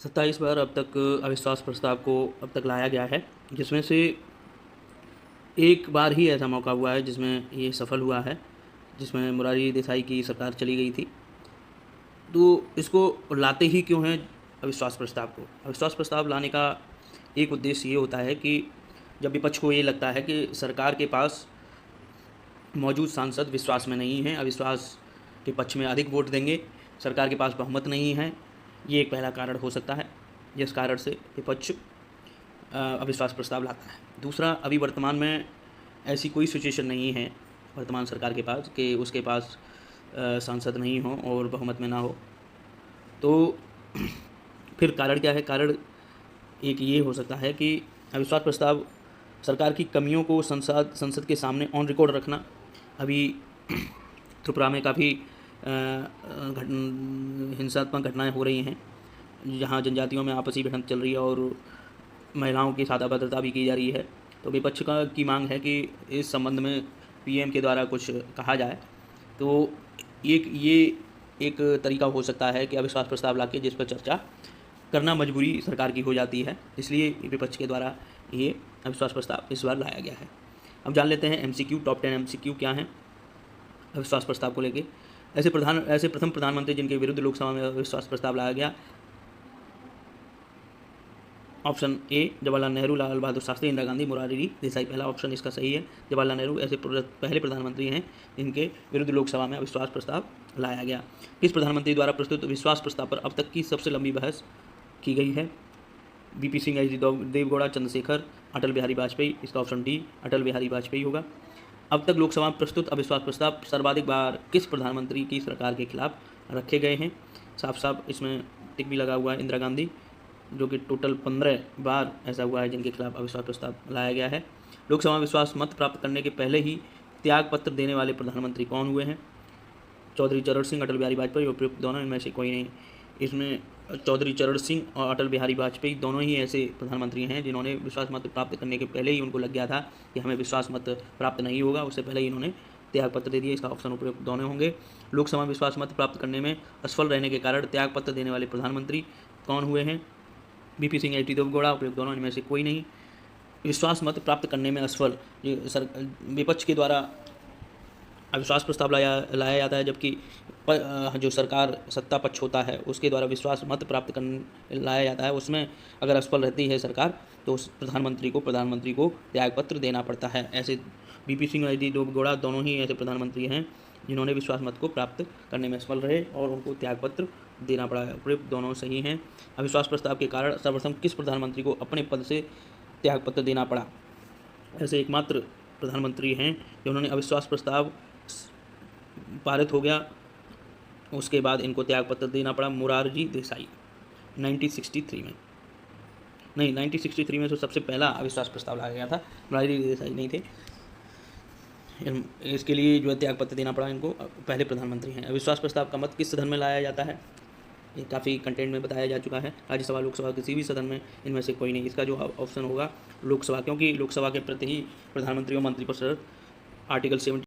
27 बार अब तक अविश्वास प्रस्ताव को अब तक लाया गया है, जिसमें से एक बार ही ऐसा मौका हुआ है जिसमें ये सफल हुआ है, जिसमें मोरारजी देसाई की सरकार चली गई थी। तो इसको लाते ही क्यों हैं अविश्वास प्रस्ताव को? अविश्वास प्रस्ताव लाने का एक उद्देश्य ये होता है कि जब विपक्ष को ये लगता है कि सरकार के पास मौजूद सांसद विश्वास में नहीं हैं, अविश्वास के पक्ष में अधिक वोट देंगे, सरकार के पास बहुमत नहीं है, ये एक पहला कारण हो सकता है जिस कारण से विपक्ष अविश्वास प्रस्ताव लाता है। दूसरा, अभी वर्तमान में ऐसी कोई सिचुएशन नहीं है वर्तमान सरकार के पास कि उसके पास सांसद नहीं हो और बहुमत में ना हो। तो फिर कारण क्या है? कारण एक ये हो सकता है कि अविश्वास प्रस्ताव सरकार की कमियों को संसद के सामने ऑन रिकॉर्ड रखना। अभी त्रिपुरा में काफ़ी हिंसात्मक घटनाएं हो रही हैं, जहां जनजातियों में आपसी भिड़ंत चल रही है और महिलाओं की सादा अभद्रता भी की जा रही है। तो विपक्ष की मांग है कि इस संबंध में पीएम के द्वारा कुछ कहा जाए। तो ये एक तरीका हो सकता है कि अविश्वास प्रस्ताव लाके जिस पर चर्चा करना मजबूरी सरकार की हो जाती है, इसलिए विपक्ष के द्वारा ये अविश्वास प्रस्ताव इस बार लाया गया है। अब जान लेते हैं एमसीक्यू, टॉप 10 एमसीक्यू क्या हैं अविश्वास प्रस्ताव को लेके। ऐसे प्रथम प्रधानमंत्री जिनके विरुद्ध लोकसभा में अविश्वास प्रस्ताव लाया गया। Option A Jawaharlal Nehru, Lal Bahadur Shastri, Indira Gandhi, Morarji Desai. पहला ऑप्शन इसका सही है। जवाहरलाल नेहरू ऐसे पहले प्रधानमंत्री हैं जिनके विरुद्ध लोकसभा में अविश्वास प्रस्ताव लाया गया। किस प्रधानमंत्री द्वारा प्रस्तुत विश्वास प्रस्ताव पर अब तक की सबसे लंबी बहस की गई है? VP Singh, H D Deve Gowda, Chandrashekhar, Atal Bihari Vajpayee. इसका ऑप्शन डी अटल बिहारी वाजपेयी होगा। अब तक लोकसभा में प्रस्तुत अविश्वास प्रस्ताव सर्वाधिक बार किस प्रधानमंत्री की सरकार के खिलाफ रखे गए हैं? साफ साफ इसमें टिक भी लगा हुआ है, इंदिरा गांधी, जो कि टोटल 15 बार ऐसा हुआ है जिनके खिलाफ अविश्वास प्रस्ताव लाया गया है। लोकसभा में विश्वास मत प्राप्त करने के पहले ही त्याग पत्र देने वाले प्रधानमंत्री कौन हुए हैं? चौधरी चरण सिंह, अटल बिहारी वाजपेयी, उपयुक्त दोनों, इनमें से कोई नहीं। इसमें चौधरी चरण सिंह और अटल बिहारी वाजपेयी दोनों ही ऐसे प्रधानमंत्री हैं जिन्होंने विश्वास मत प्राप्त करने के पहले ही उनको लग गया था कि हमें विश्वास मत प्राप्त नहीं होगा, उससे पहले ही इन्होंने त्याग पत्र दे दिया। इसका ऑप्शन उपयुक्त दोनों होंगे। लोकसभा में विश्वास मत प्राप्त करने में असफल रहने के कारण त्याग पत्र देने वाले प्रधानमंत्री कौन हुए हैं? VP Singh, H D Deve Gowda, उपयुक्त दोनों, इनमें से कोई नहीं। विश्वास मत प्राप्त करने में असफल विपक्ष के द्वारा अविश्वास प्रस्ताव लाया जाता है, जबकि जो सरकार सत्ता पक्ष होता है उसके द्वारा विश्वास मत प्राप्त कर लाया जाता है। उसमें अगर असफल रहती है सरकार तो उस प्रधानमंत्री को त्यागपत्र देना पड़ता है। ऐसे वीपी सिंह और एच डी देवगौड़ा दोनों ही ऐसे प्रधानमंत्री हैं जिन्होंने विश्वास मत को प्राप्त करने में असफल रहे और उनको त्यागपत्र देना पड़ा है। उपयुक्त दोनों सही हैं। अविश्वास प्रस्ताव के कारण सर्वप्रथम किस प्रधानमंत्री को अपने पद से त्यागपत्र देना पड़ा? ऐसे एकमात्र प्रधानमंत्री हैं जिन्होंने अविश्वास प्रस्ताव पारित हो गया उसके बाद इनको त्यागपत्र देना पड़ा, मोरारजी देसाई 1963 में। नहीं, 1963 में तो सबसे पहला अविश्वास प्रस्ताव लाया गया था, मोरारजी देसाई नहीं थे। इसके लिए जो है त्यागपत्र देना पड़ा इनको, पहले प्रधानमंत्री हैं। अविश्वास प्रस्ताव का मत किस सदन में लाया जाता है? ये काफ़ी कंटेंट में बताया जा चुका है। राज्यसभा, लोकसभा, किसी भी सदन में, इनमें से कोई नहीं। इसका जो ऑप्शन होगा लोकसभा, क्योंकि लोकसभा के प्रति ही प्रधानमंत्री और मंत्रिपरिषद आर्टिकल 70